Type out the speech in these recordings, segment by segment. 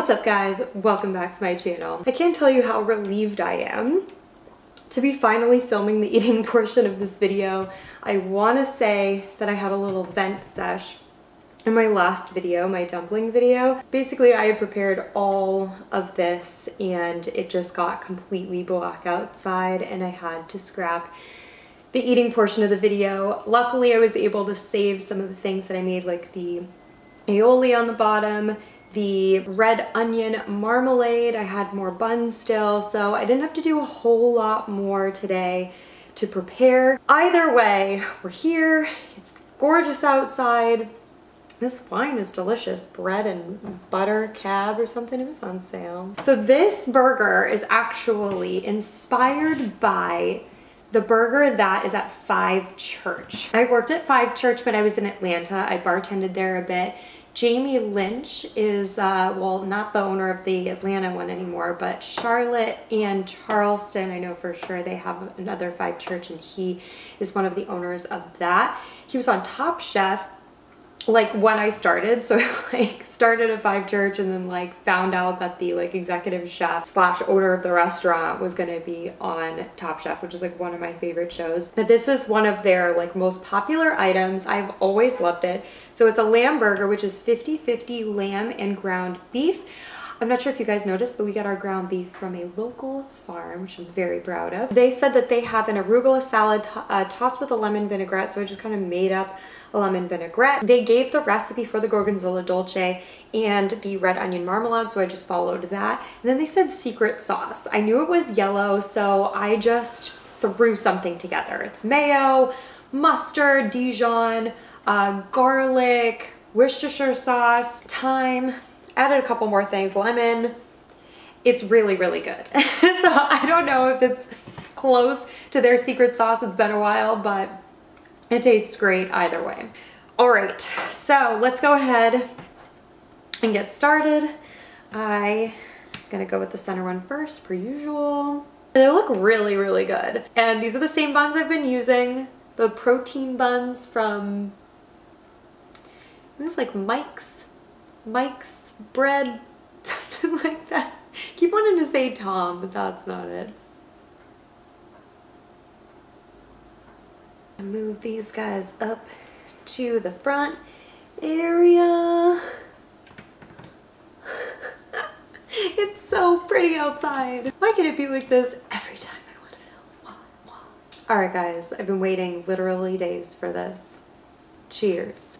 What's up guys? Welcome back to my channel. I can't tell you how relieved I am to be finally filming the eating portion of this video. I want to say that I had a little vent sesh in my last video, my dumpling video. Basically, I had prepared all of this and it just got completely black outside and I had to scrap the eating portion of the video. Luckily, I was able to save some of the things that I made, like the aioli on the bottom, the red onion marmalade. I had more buns still, so I didn't have to do a whole lot more today to prepare. Either way, we're here. It's gorgeous outside. This wine is delicious. Bread and butter cab or something. It was on sale. So this burger is actually inspired by the burger that is at Five Church. I worked at Five Church when I was in Atlanta. I bartended there a bit. Jamie Lynch is, well, not the owner of the Atlanta one anymore, but Charlotte and Charleston, I know for sure they have another Five Church and he is one of the owners of that. He was on Top Chef like when I started, so like started at Five Church and then like found out that the like executive chef slash owner of the restaurant was gonna be on Top Chef, which is like one of my favorite shows. But this is one of their like most popular items. I've always loved it. So it's a lamb burger, which is 50-50 lamb and ground beef. I'm not sure if you guys noticed, but we got our ground beef from a local farm, which I'm very proud of. They said that they have an arugula salad tossed with a lemon vinaigrette, so I just kind of made up a lemon vinaigrette. They gave the recipe for the Gorgonzola Dolce and the red onion marmalade, so I just followed that. And then they said secret sauce. I knew it was yellow, so I just threw something together. It's mayo, mustard, Dijon, garlic, Worcestershire sauce, thyme. Added a couple more things, lemon. It's really, really good. So I don't know if it's close to their secret sauce. It's been a while, but it tastes great either way. All right, so let's go ahead and get started. I'm gonna go with the center one first, per usual. And they look really, really good. And these are the same buns I've been using. The protein buns from, it's like Mike's bread, something like that. Keep wanting to say Tom, but that's not it. Move these guys up to the front area. It's so pretty outside. Why can it be like this every time I want to film? All right, guys, I've been waiting literally days for this. Cheers.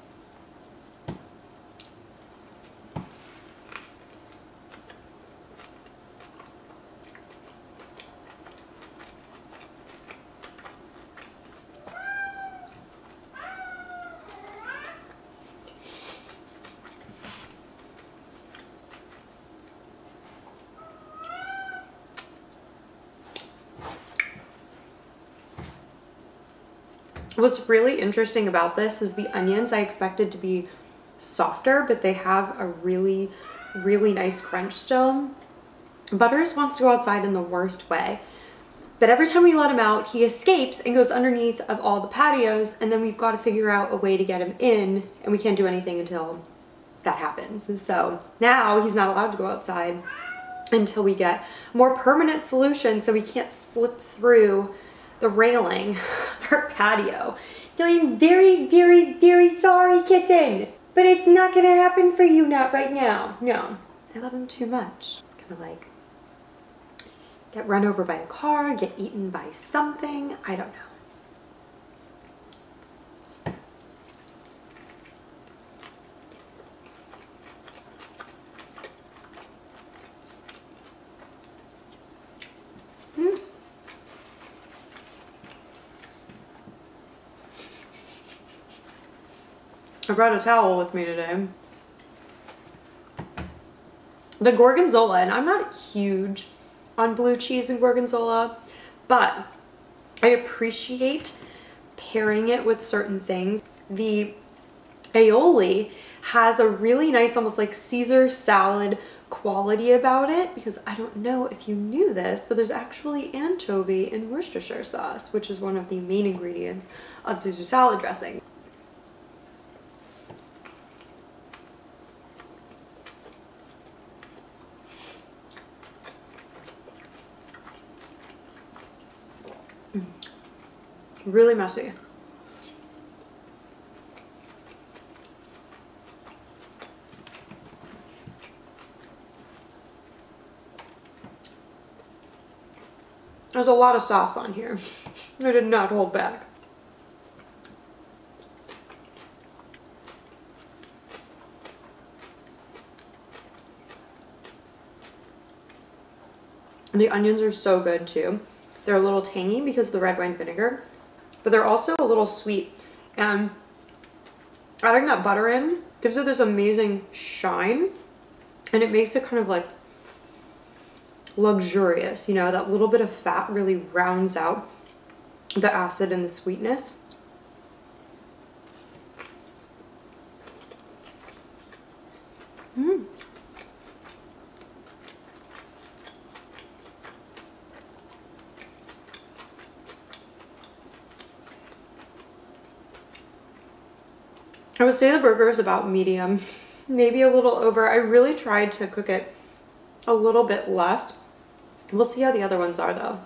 What's really interesting about this is the onions. I expected to be softer, but they have a really, really nice crunch still. Butters wants to go outside in the worst way, but every time we let him out, he escapes and goes underneath of all the patios, and then we've got to figure out a way to get him in, and we can't do anything until that happens. And so now he's not allowed to go outside until we get a more permanent solution so we can't slip through the railing of our patio. So I'm very, very, very sorry, kitten, but it's not gonna happen for you, not right now. No, I love him too much. It's gonna like get run over by a car, get eaten by something, I don't know. I brought a towel with me today. The Gorgonzola, and I'm not huge on blue cheese and Gorgonzola, but I appreciate pairing it with certain things. The aioli has a really nice, almost like Caesar salad quality about it, because I don't know if you knew this, but there's actually anchovy in Worcestershire sauce, which is one of the main ingredients of Caesar salad dressing. Really messy. There's a lot of sauce on here. I did not hold back. The onions are so good too. They're a little tangy because of the red wine vinegar, but they're also a little sweet. And adding that butter in gives it this amazing shine, and it makes it kind of like luxurious, you know, that little bit of fat really rounds out the acid and the sweetness. I would say the burger is about medium, maybe a little over. I really tried to cook it a little bit less. We'll see how the other ones are though.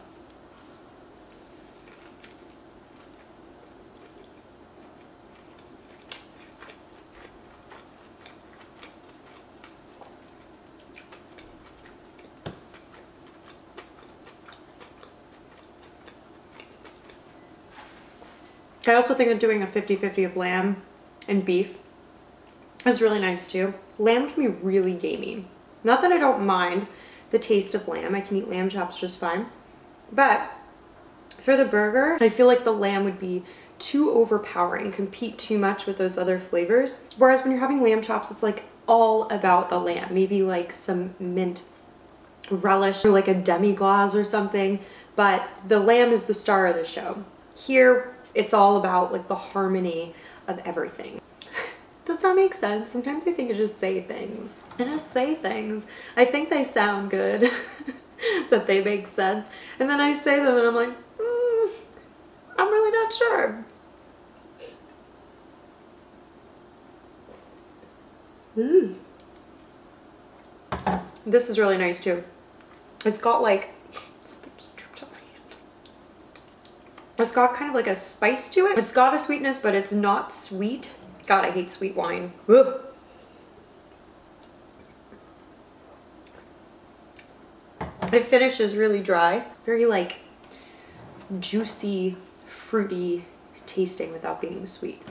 I also think that doing a 50-50 of lamb and beef is really nice too. Lamb can be really gamey. Not that I don't mind the taste of lamb. I can eat lamb chops just fine. But for the burger, I feel like the lamb would be too overpowering, compete too much with those other flavors. Whereas when you're having lamb chops, it's like all about the lamb. Maybe like some mint relish or like a demi-glace or something. But the lamb is the star of the show. Here, it's all about like the harmony of everything. Does that make sense? Sometimes I think I just say things. I just say things. I think they sound good, that they make sense. And then I say them and I'm like, I'm really not sure. This is really nice too. It's got like, something just dripped on my hand. It's got kind of like a spice to it. It's got a sweetness, but it's not sweet. God, I hate sweet wine. Ugh. It finishes really dry. Very like juicy, fruity tasting without being sweet.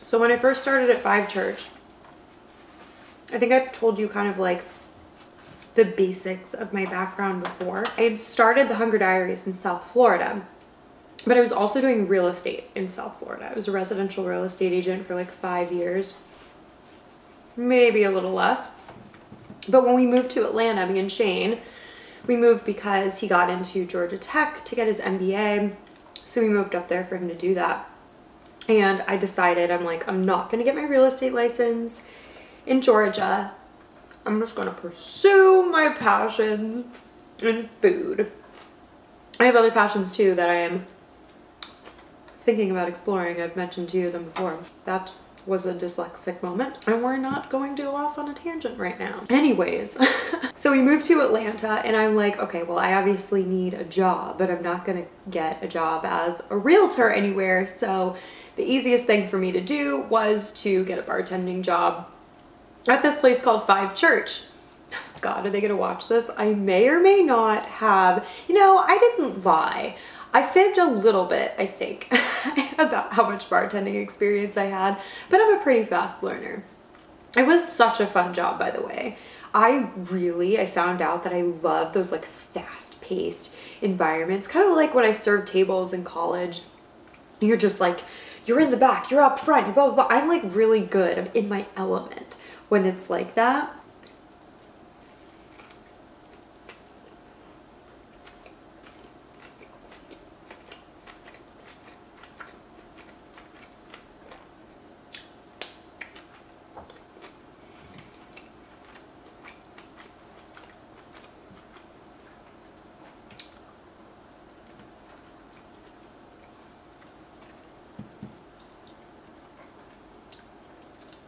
So when I first started at Five Church, I think I've told you kind of like the basics of my background before. I had started the Hunger Diaries in South Florida, but I was also doing real estate in South Florida. I was a residential real estate agent for like 5 years, maybe a little less. But when we moved to Atlanta, me and Shane, we moved because he got into Georgia Tech to get his MBA. So we moved up there for him to do that. And I decided, I'm like, I'm not gonna get my real estate license in Georgia. I'm just gonna pursue my passions in food. I have other passions too that I am thinking about exploring. I've mentioned to you them before. That was a dyslexic moment, and we're not going to go off on a tangent right now. Anyways, so we moved to Atlanta and I'm like, okay, well, I obviously need a job, but I'm not gonna get a job as a realtor anywhere. So the easiest thing for me to do was to get a bartending job at this place called Five Church. God, are they gonna watch this? I may or may not have, you know, I didn't lie. I fibbed a little bit, I think, about how much bartending experience I had, but I'm a pretty fast learner. It was such a fun job, by the way. I found out that I love those like fast-paced environments, kind of like when I served tables in college. You're just like, you're in the back, you're up front, you're blah, blah, blah. I'm like really good. I'm in my element when it's like that.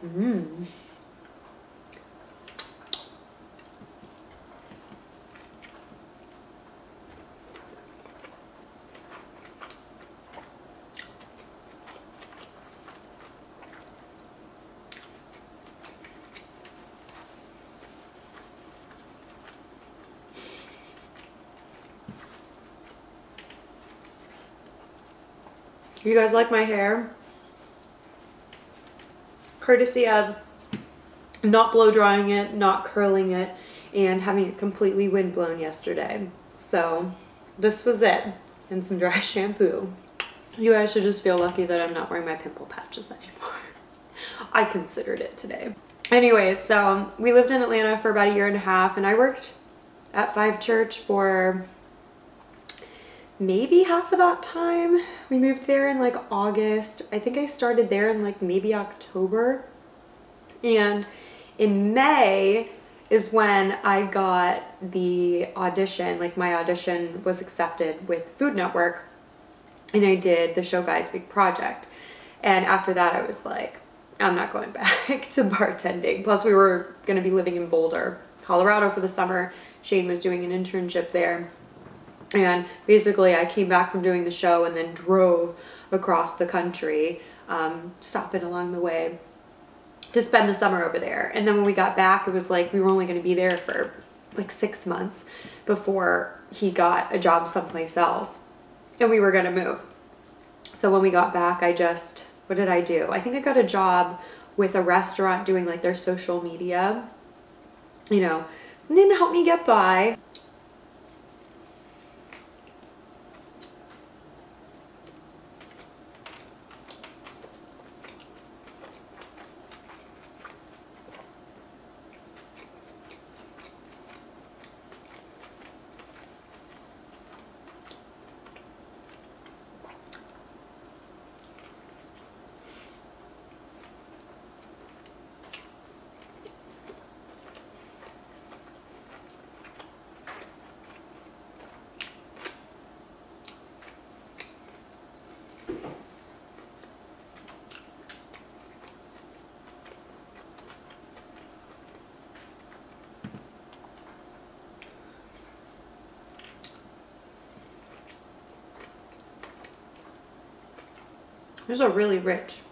Mmm. You guys like my hair? Courtesy of not blow drying it, not curling it, and having it completely wind blown yesterday. So this was it, and some dry shampoo. You guys should just feel lucky that I'm not wearing my pimple patches anymore. I considered it today. Anyways, so we lived in Atlanta for about 1.5 years, and I worked at Five Church for maybe half of that time. We moved there in like August. I think I started there in like maybe October. And in May is when I got the audition, like my audition was accepted with Food Network, and I did the Show Guys Big Project. And after that I was like, I'm not going back to bartending. Plus we were gonna be living in Boulder, Colorado for the summer. Shane was doing an internship there. And basically I came back from doing the show and then drove across the country, stopping along the way to spend the summer over there. And then when we got back, it was like we were only going to be there for like 6 months before he got a job someplace else and we were going to move. So when we got back, what did I do? I think I got a job with a restaurant doing like their social media, you know, something to help me get by. These are really rich.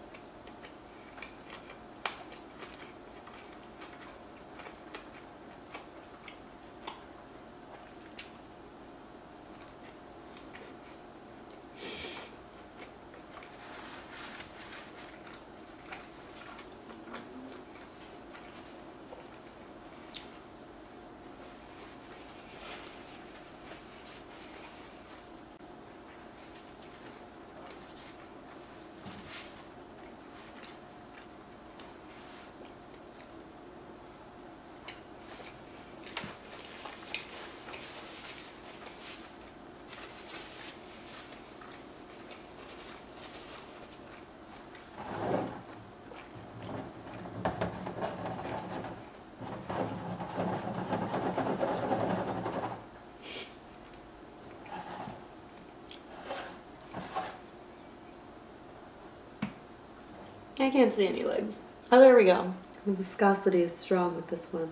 I can't see any legs. Oh, there we go. The viscosity is strong with this one.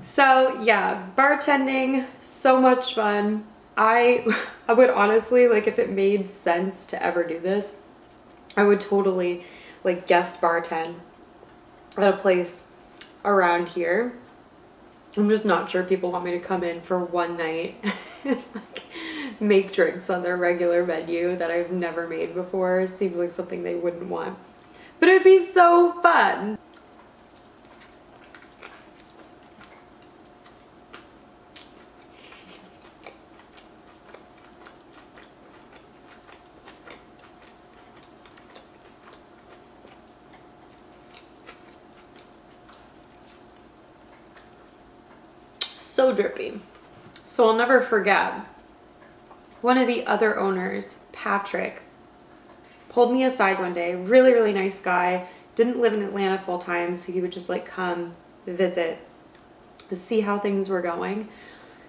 So yeah, bartending, so much fun. I would honestly, like, if it made sense to ever do this, I would totally like guest bartend at a place around here. I'm just not sure people want me to come in for one night and like make drinks on their regular menu that I've never made before. Seems like something they wouldn't want, but it'd be so fun. so drippy. So I'll never forget, one of the other owners, Patrick, pulled me aside one day. Really, really nice guy. Didn't live in Atlanta full time, so he would just like come visit, see how things were going.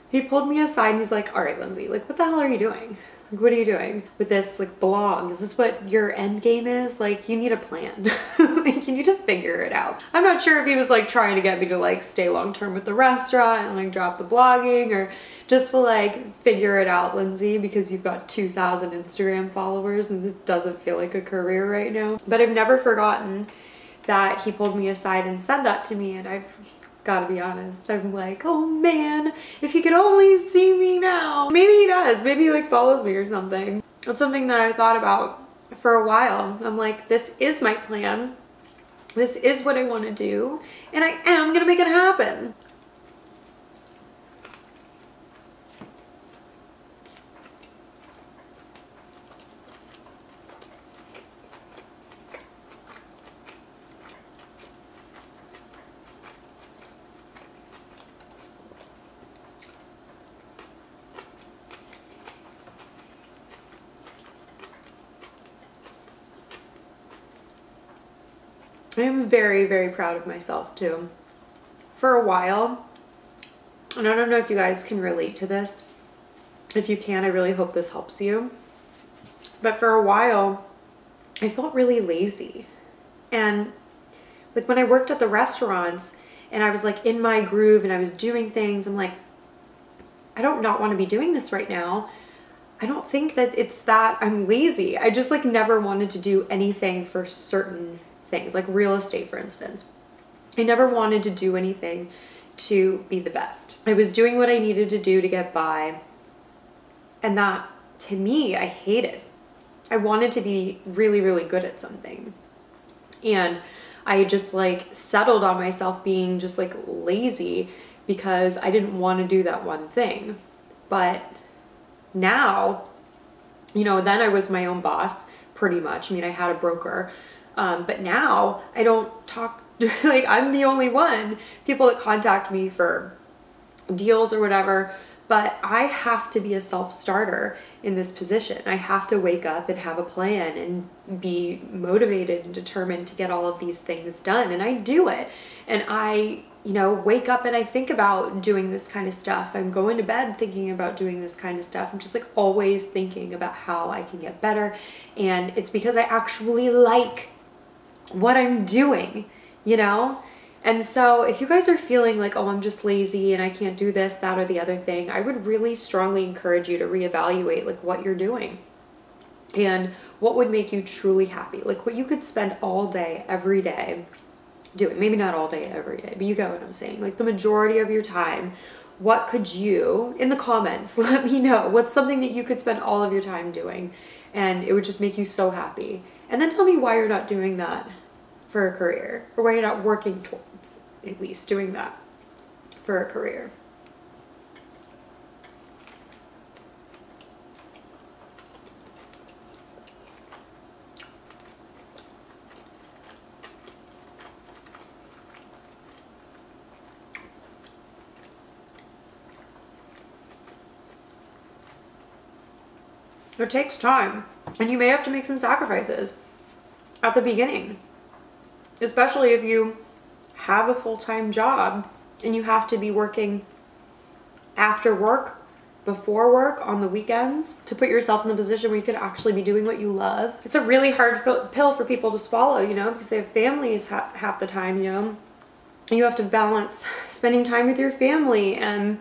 He pulled me aside and he's like, all right, Lindsay, like, what the hell are you doing? Like, what are you doing with this like blog? Is this what your end game is? Like, you need a plan. Like, you need to figure it out. I'm not sure if he was like trying to get me to like stay long-term with the restaurant and like drop the blogging, or just to like figure it out, Lindsay, because you've got 2,000 Instagram followers and this doesn't feel like a career right now. But I've never forgotten that he pulled me aside and said that to me, and I've gotta be honest, I'm like, oh man, if he could only see me now. Maybe he does, maybe he like follows me or something. It's something that I thought about for a while. I'm like, this is my plan. This is what I want to do, and I am gonna make it happen. I am very, very proud of myself too. For a while, and I don't know if you guys can relate to this. If you can, I really hope this helps you. But for a while, I felt really lazy. And like when I worked at the restaurants and I was like in my groove and I was doing things, I'm like, I don't not want to be doing this right now. I don't think that it's that I'm lazy. I just like never wanted to do anything for certain things, like real estate, for instance. I never wanted to do anything to be the best. I was doing what I needed to do to get by. And that, to me, I hated. I wanted to be really, really good at something. And I just like settled on myself being just like lazy because I didn't want to do that one thing. But now, you know, then I was my own boss pretty much. I mean, I had a broker. But now I don't talk, like I'm the only one, people that contact me for deals or whatever, but I have to be a self-starter in this position. I have to wake up and have a plan and be motivated and determined to get all of these things done. And I do it. And I, you know, wake up and I think about doing this kind of stuff. I'm going to bed thinking about doing this kind of stuff. I'm just like always thinking about how I can get better. And it's because I actually like what I'm doing, you know? And so if you guys are feeling like, oh, I'm just lazy and I can't do this, that, or the other thing, I would really strongly encourage you to reevaluate like what you're doing and what would make you truly happy. Like what you could spend all day, every day doing. Maybe not all day, every day, but you get what I'm saying. Like the majority of your time, what could you, in the comments, let me know what's something that you could spend all of your time doing and it would just make you so happy. And then tell me why you're not doing that for a career, or why you're not working towards at least doing that for a career. It takes time, and you may have to make some sacrifices at the beginning, especially if you have a full-time job and you have to be working after work, before work, on the weekends to put yourself in the position where you could actually be doing what you love. It's a really hard pill for people to swallow, you know, because they have families half the time, you know. And you have to balance spending time with your family and,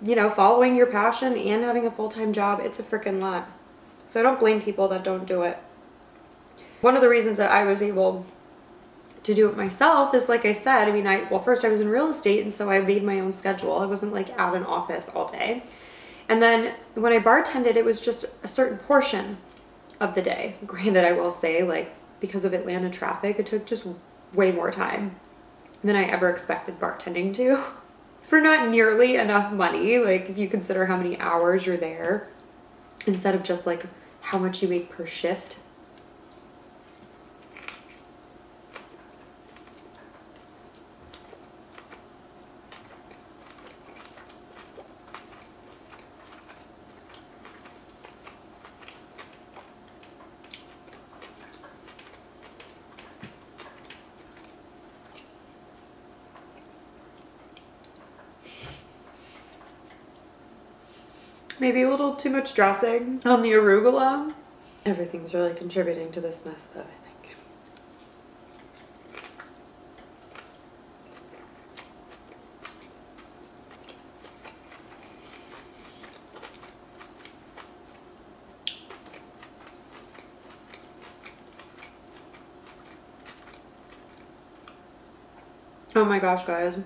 you know, following your passion and having a full-time job. It's a freaking lot. So I don't blame people that don't do it. One of the reasons that I was able to do it myself is, like I said, I mean, well, first I was in real estate, and so I made my own schedule. I wasn't like at an office all day. And then when I bartended, it was just a certain portion of the day. Granted, I will say, like, because of Atlanta traffic, it took just way more time than I ever expected bartending to. For not nearly enough money, like if you consider how many hours you're there, instead of just like how much you make per shift. Maybe a little too much dressing on the arugula. Everything's really contributing to this mess though, I think. Oh my gosh, guys.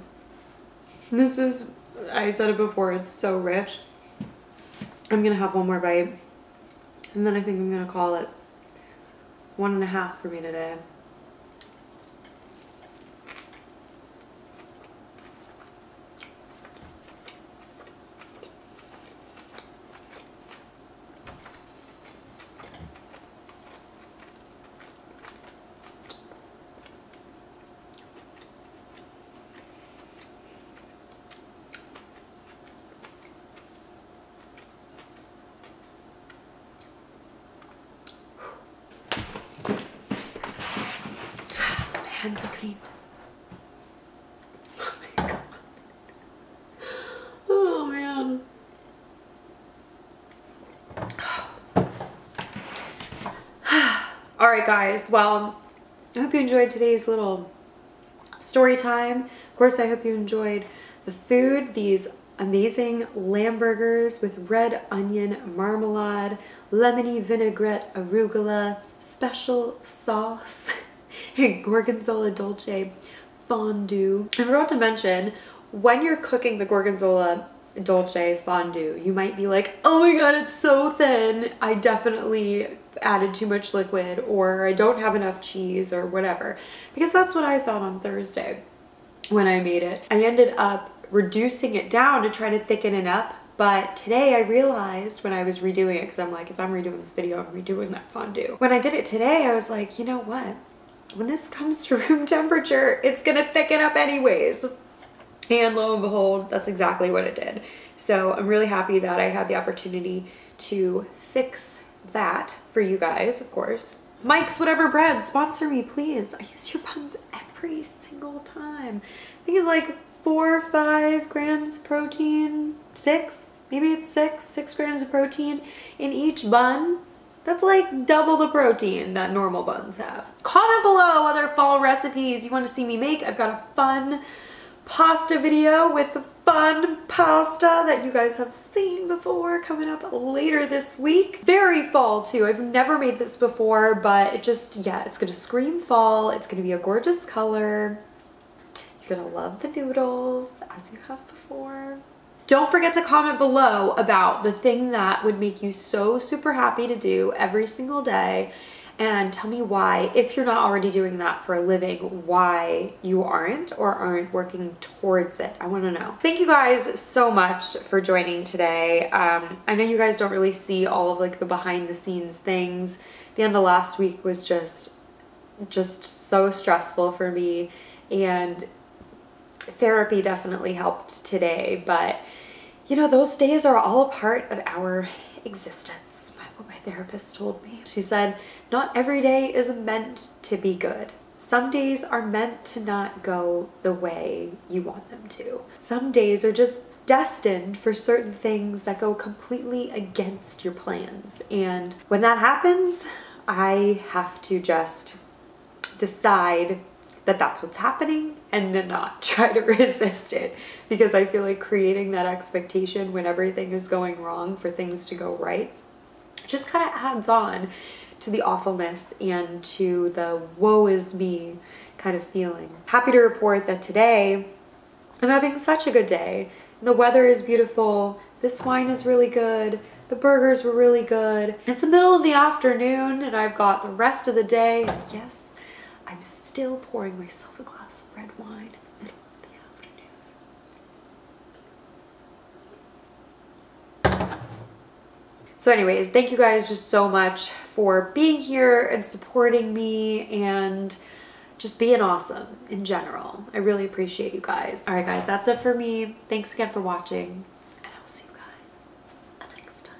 This is, I said it before, it's so rich. I'm gonna have one more bite, and then I think I'm gonna call it 1.5 for me today. Hands are clean. Oh my god. Oh man. Alright guys, well, I hope you enjoyed today's little story time. Of course, I hope you enjoyed the food, these amazing lamb burgers with red onion marmalade, lemony vinaigrette arugula, special sauce, and Gorgonzola Dolce fondue. I forgot to mention, when you're cooking the Gorgonzola Dolce fondue, you might be like, oh my god, it's so thin. I definitely added too much liquid, or I don't have enough cheese, or whatever. Because that's what I thought on Thursday when I made it. I ended up reducing it down to try to thicken it up. But today I realized when I was redoing it, because I'm like, if I'm redoing this video, I'm redoing that fondue. When I did it today, I was like, you know what? When this comes to room temperature, it's gonna thicken up anyways. And lo and behold, that's exactly what it did. So I'm really happy that I had the opportunity to fix that for you guys, of course. Mike's Whatever Bread, sponsor me, please. I use your buns every single time. I think it's like 4 or 5 grams of protein, 6, maybe it's 6 grams of protein in each bun. That's like double the protein that normal buns have. Comment below other fall recipes you want to see me make. I've got a fun pasta video with the fun pasta that you guys have seen before coming up later this week. Very fall too. I've never made this before, but it just, yeah, it's gonna scream fall. It's gonna be a gorgeous color. You're gonna love the noodles as you have before. Don't forget to comment below about the thing that would make you so super happy to do every single day, and tell me why, if you're not already doing that for a living, why you aren't or aren't working towards it. I want to know. Thank you guys so much for joining today. I know you guys don't really see all of like the behind the scenes things. The end of last week was just so stressful for me, and therapy definitely helped today, but you know, those days are all a part of our existence. What my therapist told me. She said, not every day is meant to be good. Some days are meant to not go the way you want them to. Some days are just destined for certain things that go completely against your plans. And when that happens, I have to just decide that that's what's happening and to not try to resist it, because I feel like creating that expectation when everything is going wrong for things to go right just kind of adds on to the awfulness and to the woe is me kind of feeling. Happy to report that today I'm having such a good day. The weather is beautiful, this wine is really good, the burgers were really good. It's the middle of the afternoon and I've got the rest of the day, and yes, I'm still pouring myself a glass of red wine in the middle of the afternoon. So anyways, thank you guys just so much for being here and supporting me and just being awesome in general. I really appreciate you guys. All right guys, that's it for me. Thanks again for watching, and I will see you guys next time.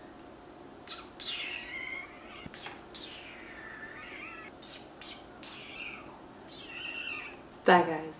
Bye guys.